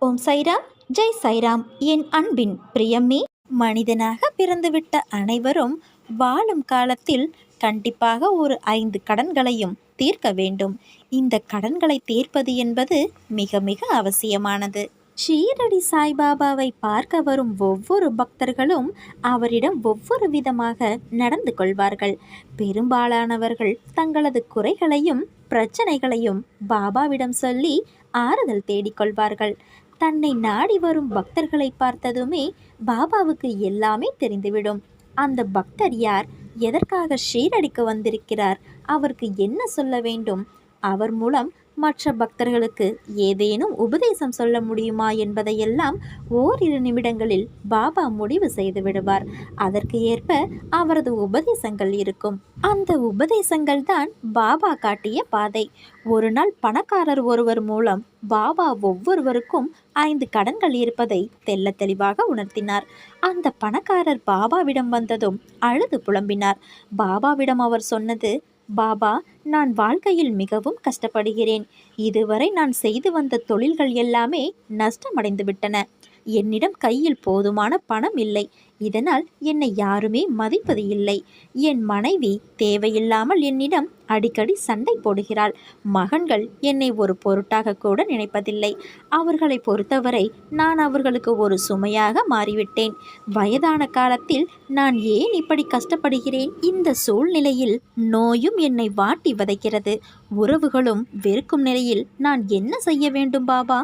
ஓம் சைராம், ஜெய் சைராம். என் அன்பின் பிரியமே, மனிதனாக பிறந்துவிட்ட அனைவரும் வாழும் காலத்தில் கண்டிப்பாக ஒரு 5 கடன்களையும் தீர்க்க வேண்டும். இந்த கடன்களை தீர்ப்பது என்பது மிக மிக அவசியமானது. ஷீரடி சாய்பாபாவை பார்க்க வரும் ஒவ்வொரு பக்தர்களும் அவரிடம் ஒவ்வொரு விதமாக நடந்து கொள்வார்கள். பெரும்பாலானவர்கள் தங்களது குறைகளையும் பிரச்சனைகளையும் பாபாவிடம் சொல்லி ஆறுதல் தேடிக்கொள்வார்கள். தன்னை நாடி வரும் பக்தர்களை பார்த்ததுமே பாபாவுக்கு எல்லாமே தெரிந்துவிடும். அந்த பக்தர் யார், எதற்காக ஷீரடிக்கு வந்திருக்கிறார், அவருக்கு என்ன சொல்ல வேண்டும், அவர் மூலம் மற்ற பக்தர்களுக்கு ஏதேனும் உபதேசம் சொல்ல முடியுமா என்பதையெல்லாம் ஓரிரு நிமிடங்களில் பாபா முடிவு செய்து விடுவார். அதற்கு ஏற்ப அவரது உபதேசங்கள் இருக்கும். அந்த உபதேசங்கள் தான் பாபா காட்டிய பாதை. ஒரு நாள் பணக்காரர் ஒருவர் மூலம் பாபா ஒவ்வொருவருக்கும் 5 கடன்கள் இருப்பதை தெள்ள தெளிவாக உணர்த்தினார். அந்த பணக்காரர் பாபாவிடம் வந்ததும் அழுது புலம்பினார். பாபாவிடம் அவர் சொன்னது, பாபா, நான் வாழ்க்கையில் மிகவும் கஷ்டப்படுகிறேன். இதுவரை நான் செய்து வந்த தொழில்கள் எல்லாமே நஷ்டமடைந்து விட்டன. என்னிடம் கையில் போதுமான பணம் இல்லை. இதனால் என்னை யாருமே மதிப்பது இல்லை. என் மனைவி தேவையில்லாமல் என்னிடம் அடிக்கடி சண்டை போடுகிறாள். மகன்கள் என்னை ஒரு பொருட்டாக கூட நினைப்பதில்லை. அவர்களை பொறுத்தவரை நான் அவர்களுக்கு ஒரு சுமையாக மாறிவிட்டேன். வயதான காலத்தில் நான் ஏன் இப்படி கஷ்டப்படுகிறேன்? இந்த சூழ்நிலையில் நோயும் என்னை வாட்டி வதைக்கிறது. உறவுகளும் வெறுக்கும் நிலையில் நான் என்ன செய்ய வேண்டும் பாபா?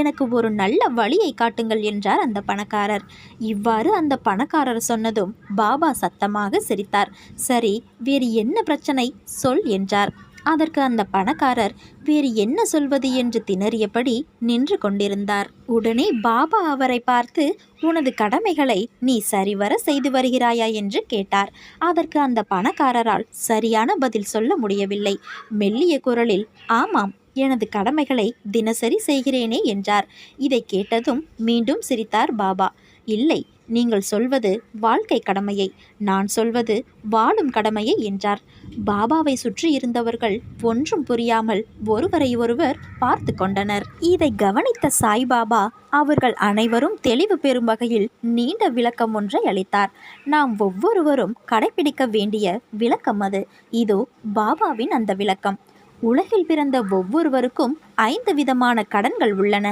எனக்கு ஒரு நல்ல வழியை காட்டுங்கள் என்றார் அந்த பணக்காரர். இவ்வாறு அந்த பணக்காரர் சொன்னதும் பாபா சத்தமாக சிரித்தார். சரி, வேறு என்ன பிரச்சனை சொல் என்றார். அதற்கு அந்த பணக்காரர் வேறு என்ன சொல்வது என்று திணறியபடி நின்று கொண்டிருந்தார். உடனே பாபா அவரை பார்த்து, உனது கடமைகளை நீ சரிவர செய்து வருகிறாயா என்று கேட்டார். அதற்கு அந்த பணக்காரரால் சரியான பதில் சொல்ல முடியவில்லை. மெல்லிய குரலில், ஆமாம், எனது கடமைகளை தினசரி செய்கிறேனே என்றார். இதை கேட்டதும் மீண்டும் சிரித்தார் பாபா. இல்லை, நீங்கள் சொல்வது வாழ்க்கை கடமையை, நான் சொல்வது வாழும் கடமையை என்றார். பாபாவை சுற்றி இருந்தவர்கள் ஒன்றும் புரியாமல் ஒருவரை ஒருவர் பார்த்து கொண்டனர். இதை கவனித்த சாய்பாபா அவர்கள் அனைவரும் தெளிவு பெறும் வகையில் நீண்ட விளக்கம் ஒன்றை அளித்தார். நாம் ஒவ்வொருவரும் கடைபிடிக்க வேண்டிய விளக்கம் அது. இதோ பாபாவின் அந்த விளக்கம். உலகில் பிறந்த ஒவ்வொருவருக்கும் 5 விதமான கடன்கள் உள்ளன.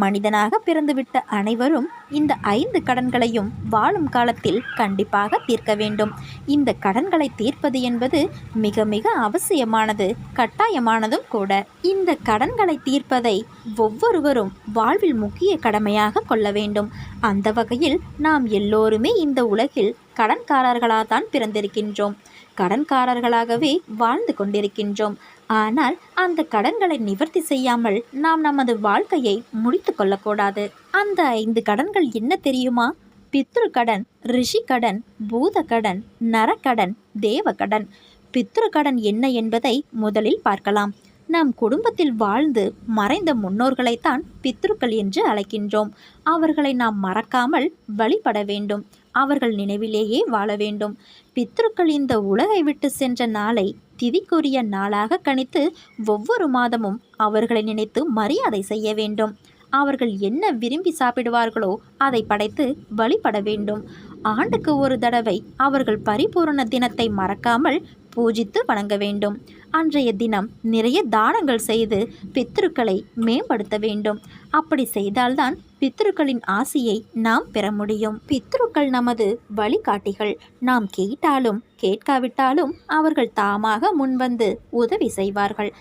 மனிதனாக பிறந்துவிட்ட அனைவரும் இந்த 5 கடன்களையும் வாழும் காலத்தில் கண்டிப்பாக தீர்க்க வேண்டும். இந்த கடன்களை தீர்ப்பது என்பது மிக மிக அவசியமானது, கட்டாயமானதும் கூட. இந்த கடன்களை தீர்ப்பதை ஒவ்வொருவரும் வாழ்வில் முக்கிய கடமையாக கொள்ள வேண்டும். அந்த வகையில் நாம் எல்லோருமே இந்த உலகில் கடன்காரர்களாகத்தான் பிறந்திருக்கின்றோம். கடன்காரர்களாகவே வாழ்ந்து கொண்டிருக்கின்றோம். ஆனால் அந்த கடன்களை நிவர்த்தி செய்யாமல் நாம் நமது வாழ்க்கையை முடித்து கொள்ளக்கூடாது. அந்த 5 கடன்கள் என்ன தெரியுமா? பித்ரு கடன், ரிஷி கடன், பூத கடன், நரக்கடன், தேவ கடன். பித்ரு கடன் என்ன என்பதை முதலில் பார்க்கலாம். நம் குடும்பத்தில் வாழ்ந்து மறைந்த முன்னோர்களைத்தான் பித்ருக்கள் என்று அழைக்கின்றோம். அவர்களை நாம் மறக்காமல் வழிபட வேண்டும். அவர்கள் நினைவிலேயே வாழ வேண்டும். பித்ருக்கள் இந்த உலகை விட்டு சென்ற நாளை திதிக்குரிய நாளாக கணித்து ஒவ்வொரு மாதமும் அவர்களை நினைத்து மரியாதை செய்ய வேண்டும். அவர்கள் என்ன விரும்பி சாப்பிடுவார்களோ அதை படைத்து வழிபட வேண்டும். ஆண்டுக்கு ஒரு தடவை அவர்கள் பரிபூரண தினத்தை மறக்காமல் பூஜித்து வணங்க வேண்டும். அன்றைய தினம் நிறைய தானங்கள் செய்து பித்ருக்களை மேம்படுத்த வேண்டும். அப்படி செய்தால்தான் பித்ருக்களின் ஆசியை நாம் பெற முடியும். பித்ருக்கள் நமது வழிகாட்டிகள். நாம் கேட்டாலும் கேட்காவிட்டாலும் அவர்கள் தாமாக முன்வந்து உதவி செய்வார்கள்.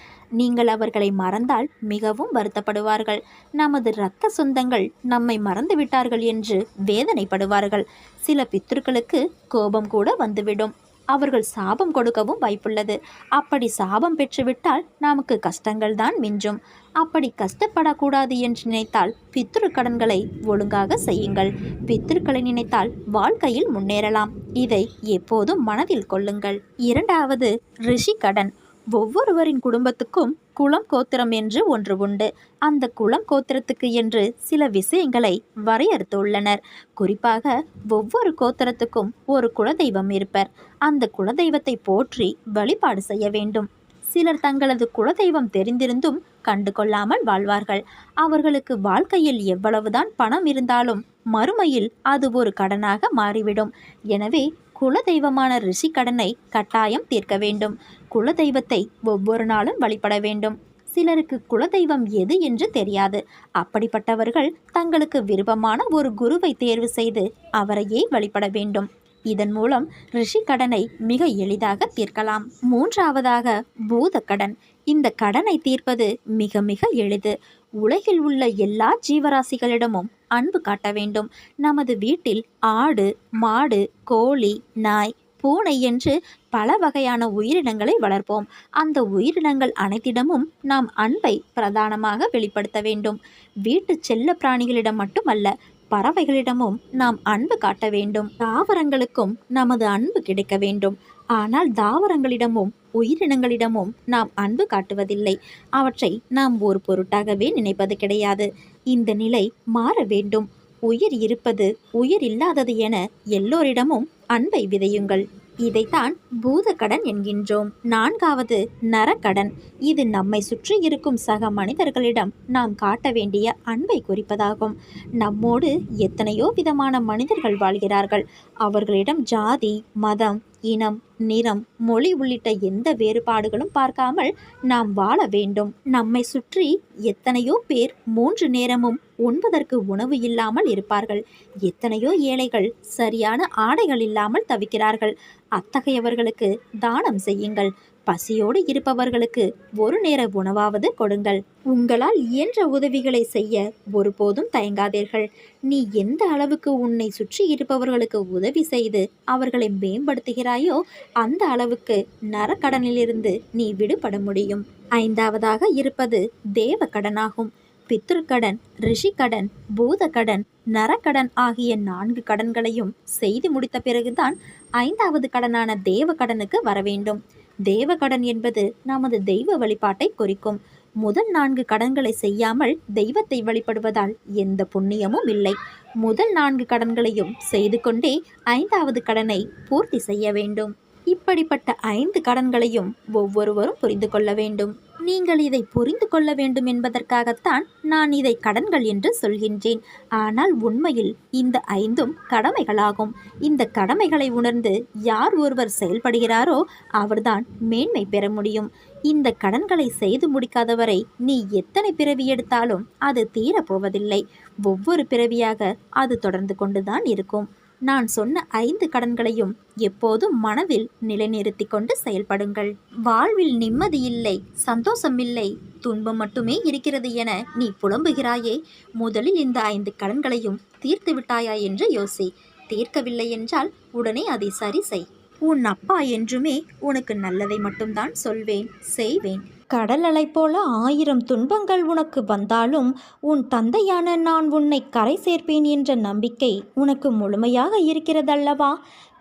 நீங்கள் அவர்களை மறந்தால் மிகவும் வருத்தப்படுவார்கள். நமது இரத்த சொந்தங்கள் நம்மை மறந்துவிட்டார்கள் என்று வேதனைப்படுவார்கள். சில பித்ருக்களுக்கு கோபம் கூட வந்துவிடும். அவர்கள் சாபம் கொடுக்கவும் வாய்ப்புள்ளது. அப்படி சாபம் பெற்றுவிட்டால் நமக்கு கஷ்டங்கள் தான் மிஞ்சும். அப்படி கஷ்டப்படக்கூடாது என்று நினைத்தால் பித்ரு கடன்களை ஒழுங்காக செய்யுங்கள். பித்ருக்களை நினைத்தால் வாழ்க்கையில் முன்னேறலாம். இதை எப்போதும் மனதில் கொள்ளுங்கள். 2வது, ரிஷி கடன். ஒவ்வொருவரின் குடும்பத்துக்கும் குலம் கோத்திரம் என்று ஒன்று உண்டு. அந்த குலம் கோத்திரத்துக்கு என்று சில விஷயங்களை வரையறுத்துள்ளனர். குறிப்பாக ஒவ்வொரு கோத்திரத்துக்கும் ஒரு குலதெய்வம் இருப்பர். அந்த குலதெய்வத்தை போற்றி வழிபாடு செய்ய வேண்டும். சிலர் தங்களது குலதெய்வம் தெரிந்திருந்தும் கண்டு கொள்ளாமல் வாழ்வார்கள். அவர்களுக்கு வாழ்க்கையில் எவ்வளவுதான் பணம் இருந்தாலும் மறுமையில் அது ஒரு கடனாக மாறிவிடும். எனவே குலதெய்வமான ரிஷி கடனை கட்டாயம் தீர்க்க வேண்டும். குலதெய்வத்தை ஒவ்வொரு நாளும் வழிபட வேண்டும். சிலருக்கு குலதெய்வம் எது என்று தெரியாது. அப்படிப்பட்டவர்கள் தங்களுக்கு விருப்பமான ஒரு குருவை தேர்வு செய்து அவரையே வழிபட வேண்டும். இதன் மூலம் ரிஷி கடனை மிக எளிதாக தீர்க்கலாம். மூன்றாவதாக பூதக்கடன். இந்த கடனை தீர்ப்பது மிக மிக எளிது. உலகில் உள்ள எல்லா ஜீவராசிகளிடமும் அன்பு காட்ட வேண்டும். நமது வீட்டில் ஆடு, மாடு, கோழி, நாய், பூனை என்று பல வகையான உயிரினங்களை வளர்ப்போம். அந்த உயிரினங்கள் அனைத்திடமும் நாம் அன்பை பிரதானமாக வெளிப்படுத்த வேண்டும். வீட்டு செல்ல பிராணிகளிடம் மட்டுமல்ல, பறவைகளிடமும் நாம் அன்பு காட்ட வேண்டும். தாவரங்களுக்கும் நமது அன்பு கிடைக்க வேண்டும். ஆனால் தாவரங்களிடமும் உயிரினங்களிடமும் நாம் அன்பு காட்டுவதில்லை. அவற்றை நாம் ஒரு பொருட்டாகவே நினைப்பது கிடையாது. இந்த நிலை மாற வேண்டும். உயிர் இருப்பது உயிர் இல்லாதது என எல்லோரிடமும் அன்பை விதையுங்கள். இதைத்தான் பூதக்கடன் என்கின்றோம். நான்காவது நரக்கடன். இது நம்மை சுற்றி இருக்கும் சக மனிதர்களிடம் நாம் காட்ட வேண்டிய அன்பை குறிப்பதாகும். நம்மோடு எத்தனையோ விதமான மனிதர்கள் வாழ்கிறார்கள். அவர்களிடம் ஜாதி, மதம், இனம், நிறம், மொழி உள்ளிட்ட எந்த வேறுபாடுகளும் பார்க்காமல் நாம் வாழ வேண்டும். நம்மை சுற்றி எத்தனையோ பேர் 3 நேரமும் உண்பதற்கு உணவு இல்லாமல் இருப்பார்கள். எத்தனையோ ஏழைகள் சரியான ஆடைகள் இல்லாமல் தவிக்கிறார்கள். அத்தகையவர்களுக்கு தானம் செய்யுங்கள். பசியோடு இருப்பவர்களுக்கு ஒரு நேர உணவாவது கொடுங்கள். உங்களால் இயன்ற உதவிகளை செய்ய ஒருபோதும் தயங்காதீர்கள். நீ எந்த அளவுக்கு உன்னை சுற்றி இருப்பவர்களுக்கு உதவி செய்து அவர்களை மேம்படுத்துகிறாயோ அந்த அளவுக்கு நரக்கடனிலிருந்து நீ விடுபட முடியும். ஐந்தாவதாக இருப்பது தேவக்கடனாகும். பித்ருக்கடன், ரிஷிக்கடன், பூதக்கடன், நரக்கடன் ஆகிய 4 கடன்களையும் செய்து முடித்த பிறகுதான் 5வது கடனான தேவக்கடனுக்கு வர வேண்டும். தேவக்கடன் என்பது நமது தெய்வ வழிபாட்டை குறிக்கும். முதல் 4 கடன்களை செய்யாமல் தெய்வத்தை வழிபடுவதால் எந்த புண்ணியமும் இல்லை. முதல் 4 கடன்களையும் செய்து கொண்டே 5வது கடனை பூர்த்தி செய்ய வேண்டும். இப்படிப்பட்ட 5 கடன்களையும் ஒவ்வொருவரும் புரிந்து கொள்ள வேண்டும். நீங்கள் இதை புரிந்து கொள்ள வேண்டும் என்பதற்காகத்தான் நான் இதை கடன்கள் என்று சொல்கின்றேன். ஆனால் உண்மையில் இந்த 5ம் கடமைகளாகும். இந்த கடமைகளை உணர்ந்து யார் ஒருவர் செயல்படுகிறாரோ அவர்தான் மேன்மை பெற முடியும். இந்த கடன்களை செய்து முடிக்காதவரை நீ எத்தனை பிறவி எடுத்தாலும் அது தீரப்போவதில்லை. ஒவ்வொரு பிறவியாக அது தொடர்ந்து கொண்டுதான் இருக்கும். நான் சொன்ன 5 கடன்களையும் எப்போதும் மனதில் நிலைநிறுத்தி கொண்டு செயல்படுங்கள். வாழ்வில் நிம்மதி இல்லை, சந்தோஷம் இல்லை, துன்பம் மட்டுமே இருக்கிறது என நீ புலம்புகிறாயே, முதலில் இந்த 5 கடன்களையும் தீர்த்து விட்டாயா என்று யோசி. தீர்க்கவில்லை என்றால் உடனே அதை சரி செய். உன் அப்பா என்றுமே உனக்கு நல்லதை மட்டும்தான் சொல்வேன், செய்வேன். கடல் அலை போல 1000 துன்பங்கள் உனக்கு வந்தாலும் உன் தந்தையான நான் உன்னை கரை சேர்ப்பேன் என்ற நம்பிக்கை உனக்கு முழுமையாக இருக்கிறதல்லவா?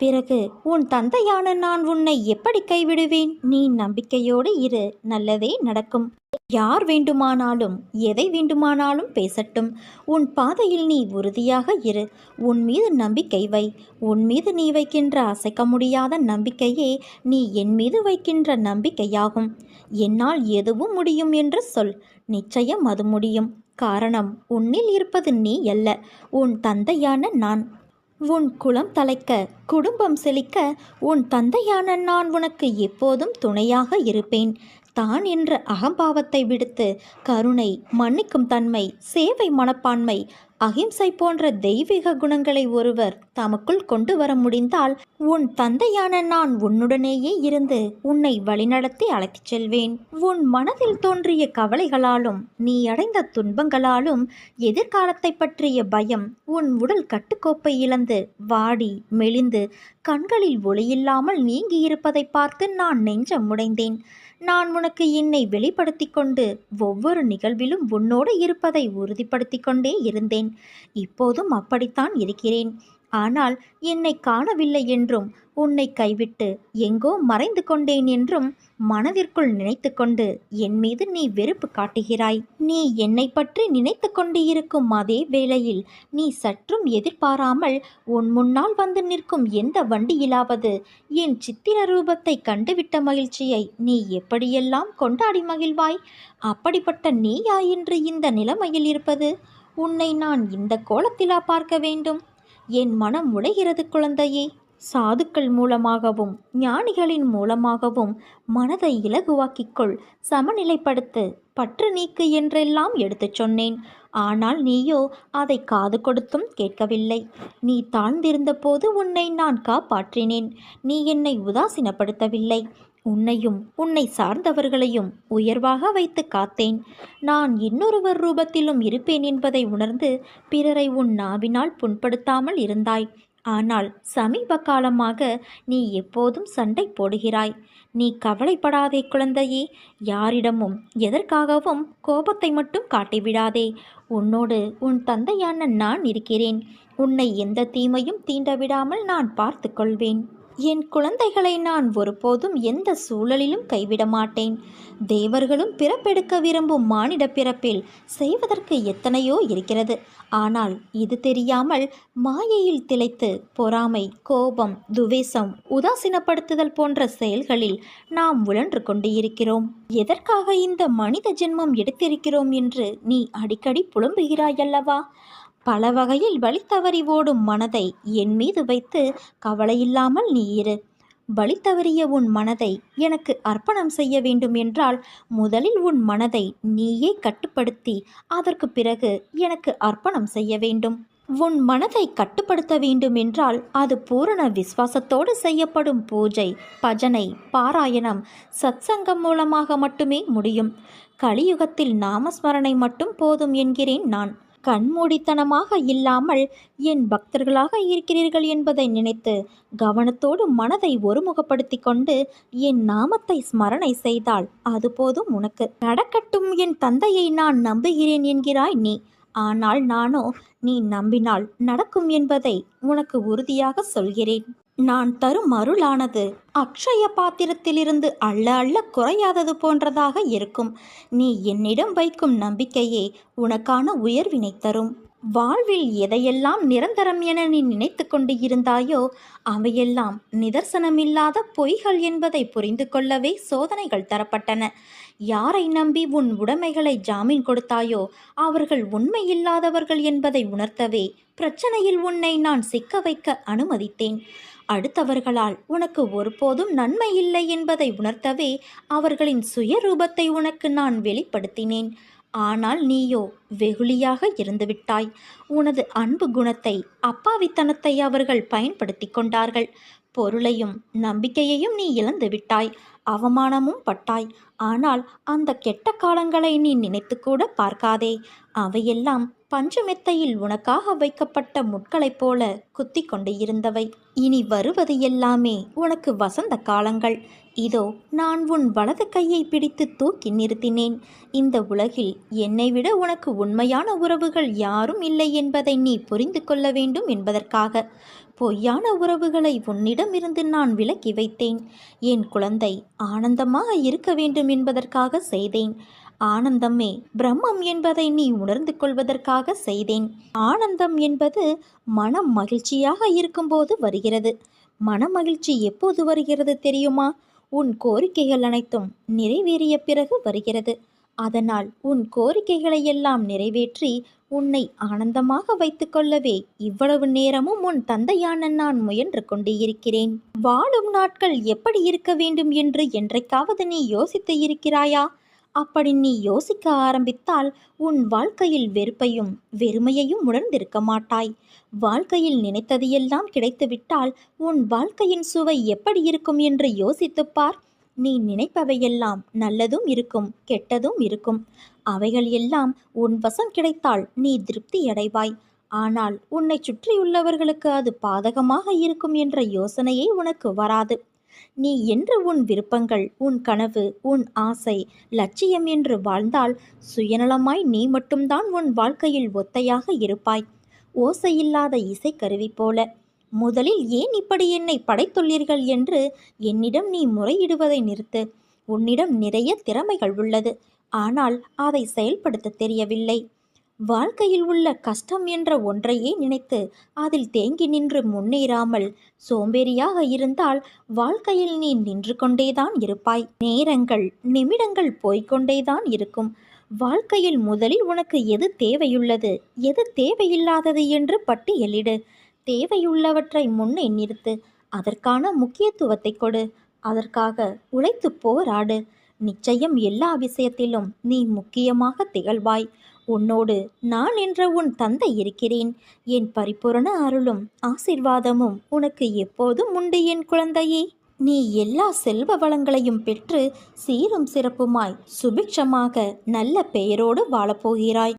பிறகு உன் தந்தையான நான் உன்னை எப்படி கைவிடுவேன்? நீ நம்பிக்கையோடு இரு, நல்லதே நடக்கும். யார் வேண்டுமானாலும் எதை வேண்டுமானாலும் பேசட்டும். உன் பாதையில் நீ உறுதியாக இரு. உன் மீது நம்பிக்கை வை. உன் மீது நீ வைக்கின்ற அசைக்க முடியாத நம்பிக்கையே நீ என் மீது வைக்கின்ற நம்பிக்கையாகும். என்னால் எதுவும் முடியும் என்று சொல். நிச்சயம் அது முடியும். காரணம் உன்னில் இருப்பது நீ அல்ல, உன் தந்தையான நான். உன் குலம் தலைக்க, குடும்பம் செழிக்க உன் தந்தையான நான் உனக்கு எப்போதும் துணையாக இருப்பேன். தான் என்ற அகம்பாவத்தை விடுத்து கருணை, மன்னிக்கும் தன்மை, சேவை மனப்பான்மை, அகிம்சை போன்ற தெய்வீக குணங்களை ஒருவர் தமக்குள் கொண்டு வர முடிந்தால் உன் தந்தையான நான் உன்னுடனேயே இருந்து உன்னை வழிநடத்தி அழைத்துச் செல்வேன். உன் மனதில் தோன்றிய கவலைகளாலும் நீ அடைந்த துன்பங்களாலும் எதிர்காலத்தை பற்றிய பயம் உன் உடல் கட்டுக்கோப்பை இழந்து வாடி மெலிந்து கண்களில் ஒளியில்லாமல் நீங்கி இருப்பதை பார்த்து நான் நெஞ்சம் உடைந்தேன். நான் உனக்கு என்னை வெளிப்படுத்தி கொண்டு ஒவ்வொரு நிகழ்விலும் உன்னோடு இருப்பதை உறுதிப்படுத்தி கொண்டே இருந்தேன். இப்போதும் அப்படித்தான் இருக்கிறேன். ஆனால் என்னை காணவில்லை என்றும் உன்னை கைவிட்டு எங்கோ மறைந்து கொண்டேன் என்றும் மனதிற்குள் நினைத்து கொண்டு என் மீது நீ வெறுப்பு காட்டுகிறாய். நீ என்னை பற்றி நினைத்து கொண்டு இருக்கும் அதே வேளையில் நீ சற்றும் எதிர்பாராமல் உன் முன்னால் வந்து நிற்கும் எந்த வண்டியிலாவது என் சித்திர ரூபத்தை கண்டுவிட்ட மகிழ்ச்சியை நீ எப்படியெல்லாம் கொண்டாடி மகிழ்வாய்? அப்படிப்பட்ட நீயா இன்று இந்த நிலைமையில் இருப்பது? உன்னை நான் இந்த கோலத்திலா பார்க்க வேண்டும்? என் மனம் உடைகிறது குழந்தையே. சாதுக்கள் மூலமாகவும் ஞானிகளின் மூலமாகவும் மனதை இலகுவாக்கிக்கொள், சமநிலைப்படுத்து, பற்று நீக்கு என்றெல்லாம் எடுத்துச் சொன்னேன். ஆனால் நீயோ அதை காது கொடுத்தும் கேட்கவில்லை. நீ தாழ்ந்திருந்த போது உன்னை நான் காப்பாற்றினேன். நீ என்னை உதாசீனப்படுத்தவில்லை. உன்னையும் உன்னை சார்ந்தவர்களையும் உயர்வாக வைத்து காத்தேன். நான் இன்னொருவர் ரூபத்திலும் இருப்பேன் என்பதை உணர்ந்து பிறரை உன் நாவினால் புண்படுத்தாமல் இருந்தாய். ஆனால் சமீப காலமாக நீ எப்போதும் சண்டை போடுகிறாய். நீ கவலைப்படாதே குழந்தையே. யாரிடமும் எதற்காகவும் கோபத்தை மட்டும் காட்டிவிடாதே. உன்னோடு உன் தந்தையான நான் இருக்கிறேன். உன்னை எந்த தீமையும் தீண்டவிடாமல் நான் பார்த்து கொள்வேன். என் குழந்தைகளை நான் ஒருபோதும் எந்த சூழலிலும் கைவிட மாட்டேன். தேவர்களும் பிறப்பெடுக்க விரும்பும் மானிட பிறப்பில் செய்வதற்கு எத்தனையோ இருக்கிறது. ஆனால் இது தெரியாமல் மாயையில் திளைத்து பொறாமை, கோபம், துவேஷம், உதாசீனப்படுத்துதல் போன்ற செயல்களில் நாம் உழன்று கொண்டு இருக்கிறோம். எதற்காக இந்த மனித ஜென்மம் எடுத்திருக்கிறோம் என்று நீ அடிக்கடி புலம்புகிறாயல்லவா? பல வகையில் வழி தவறி ஓடும் மனதை என் மீது வைத்து கவலையில்லாமல் நீ இரு. வழி தவறிய உன் மனதை எனக்கு அர்ப்பணம் செய்ய வேண்டும் என்றால் முதலில் உன் மனதை நீயே கட்டுப்படுத்தி அதற்கு பிறகு எனக்கு அர்ப்பணம் செய்ய வேண்டும். உன் மனதை கட்டுப்படுத்த வேண்டும் என்றால் அது பூரண விசுவாசத்தோடு செய்யப்படும் பூஜை, பஜனை, பாராயணம், சத்சங்கம் மூலமாக மட்டுமே முடியும். கலியுகத்தில் நாமஸ்மரணை மட்டும் போதும் என்கிறேன் நான். கண்மூடித்தனமாக இல்லாமல் என் பக்தர்களாக இருக்கிறீர்கள் என்பதை நினைத்து கவனத்தோடு மனதை ஒருமுகப்படுத்தி கொண்டு என் நாமத்தை ஸ்மரணை செய்தால் அது போதும் உனக்கு. நடக்கட்டும், என் தந்தையை நான் நம்புகிறேன் என்கிறாய் நீ. ஆனால் நானோ நீ நம்பினால் நடக்கும் என்பதை உனக்கு உறுதியாக சொல்கிறேன். நான் தரும் அருளானது அக்ஷய பாத்திரத்திலிருந்து அள்ள அள்ள குறையாதது போன்றதாக இருக்கும். நீ என்னிடம் வைக்கும் நம்பிக்கையே உனக்கான உயர்வினை தரும். வாழ்வில் எதையெல்லாம் நிரந்தரம் என நீ நினைத்து கொண்டு இருந்தாயோ அவையெல்லாம் நிதர்சனமில்லாத பொய்கள் என்பதை புரிந்து கொள்ளவே சோதனைகள் தரப்பட்டன. யாரை நம்பி உன் உடைமைகளை ஜாமீன் கொடுத்தாயோ அவர்கள் உண்மையில்லாதவர்கள் என்பதை உணர்த்தவே பிரச்சனையில் உன்னை நான் சிக்க வைக்க அனுமதித்தேன். அடுத்தவர்களால் உனக்கு ஒருபோதும் நன்மை இல்லை என்பதை உணர்த்தவே அவர்களின் சுயரூபத்தை உனக்கு நான் வெளிப்படுத்தினேன். ஆனால் நீயோ வெகுளியாக இருந்துவிட்டாய். உனது அன்பு குணத்தை, அப்பாவித்தனத்தை அவர்கள் பயன்படுத்தி கொண்டார்கள். பொருளையும் நம்பிக்கையையும் நீ இழந்து விட்டாய். அவமானமும் பட்டாய். ஆனால் அந்த கெட்ட காலங்களை நீ நினைத்து கூட பார்க்காதே. அவையெல்லாம் பஞ்சுமெத்தையில் உனக்காக வைக்கப்பட்ட முட்களைப் போல குத்தி கொண்டு இருந்தவை. இனி வருவது எல்லாமே உனக்கு வசந்த காலங்கள். இதோ நான் உன் வலது கையை பிடித்து தூக்கி நிறுத்தினேன். இந்த உலகில் என்னை விட உனக்கு உண்மையான உறவுகள் யாரும் இல்லை என்பதை நீ புரிந்து கொள்ள வேண்டும் என்பதற்காக பொய்யான உறவுகளை உன்னிடமிருந்து நான் விலக்கி வைத்தேன். என் குழந்தை ஆனந்தமாக இருக்க வேண்டும் என்பதற்காக செய்தேன். ஆனந்தமே பிரம்மம் என்பதை நீ உணர்ந்து கொள்வதற்காக செய்தேன். ஆனந்தம் என்பது மனம் மகிழ்ச்சியாக இருக்கும்போது வருகிறது. மன மகிழ்ச்சி எப்போது வருகிறது தெரியுமா? உன் கோரிக்கைகள் அனைத்தும் நிறைவேறிய பிறகு வருகிறது. அதனால் உன் கோரிக்கைகளை எல்லாம் நிறைவேற்றி உன்னை ஆனந்தமாக வைத்துக்கொள்ளவே இவ்வளவு நேரமும் உன் தந்தையான நான் முயன்று கொண்டு இருக்கிறேன். வாழும் நாட்கள் எப்படி இருக்க வேண்டும் என்று என்றைக்காவது நீ யோசித்து இருக்கிறாயா? அப்படி நீ யோசிக்க ஆரம்பித்தால் உன் வாழ்க்கையில் வெறுப்பையும் வெறுமையையும் உணர்ந்திருக்க மாட்டாய். வாழ்க்கையில் நினைத்ததையெல்லாம் கிடைத்துவிட்டால் உன் வாழ்க்கையின் சுவை எப்படி இருக்கும் என்று யோசித்துப்பார். நீ நினைப்பவையெல்லாம் நல்லதும் இருக்கும், கெட்டதும் இருக்கும். அவைகள் எல்லாம் உன் வசம் கிடைத்தால் நீ திருப்தி அடைவாய். ஆனால் உன்னை சுற்றியுள்ளவர்களுக்கு அது பாதகமாக இருக்கும் என்ற யோசனையே உனக்கு வராது. நீ என்று உன் விருப்பங்கள், உன் கனவு, உன் ஆசை, லட்சியம் என்று வாழ்ந்தால் சுயநலமாய் நீ மட்டும்தான் உன் வாழ்க்கையில் ஒத்தையாக இருப்பாய். ஓசையில்லாத இசைக்கருவி போல. முதலில் ஏன் இப்படி என்னை படைத்துள்ளீர்கள் என்று என்னிடம் நீ முறையிடுவதை நிறுத்து. உன்னிடம் நிறைய திறமைகள் உள்ளது, ஆனால் அதை செயல்படுத்த தெரியவில்லை. வாழ்க்கையில் உள்ள கஷ்டம் என்ற ஒன்றையே நினைத்து அதில் தேங்கி நின்று முன்னேறாமல் சோம்பேறியாக இருந்தால் வாழ்க்கையில் நீ நின்று கொண்டேதான் இருப்பாய். நேரங்கள் நிமிடங்கள் போய்கொண்டேதான் இருக்கும். வாழ்க்கையில் முதலில் உனக்கு எது தேவையுள்ளது, எது தேவையில்லாதது என்று பட்டியலிடு. தேவையுள்ளவற்றை முன்னே நிறுத்து. அதற்கான முக்கியத்துவத்தை கொடு. அதற்காக உழைத்து போராடு. நிச்சயம் எல்லா விஷயத்திலும் நீ முக்கியமாக திகழ்வாய். உன்னோடு நான் என்ற உன் தந்தை இருக்கிறேன். என் பரிபூரண அருளும் ஆசீர்வாதமும் உனக்கு எப்போதும் உண்டு என் குழந்தையே. நீ எல்லா செல்வ வளங்களையும் பெற்று சீரும் சிறப்புமாய் சுபிட்சமாக நல்ல பெயரோடு வாழப்போகிறாய்.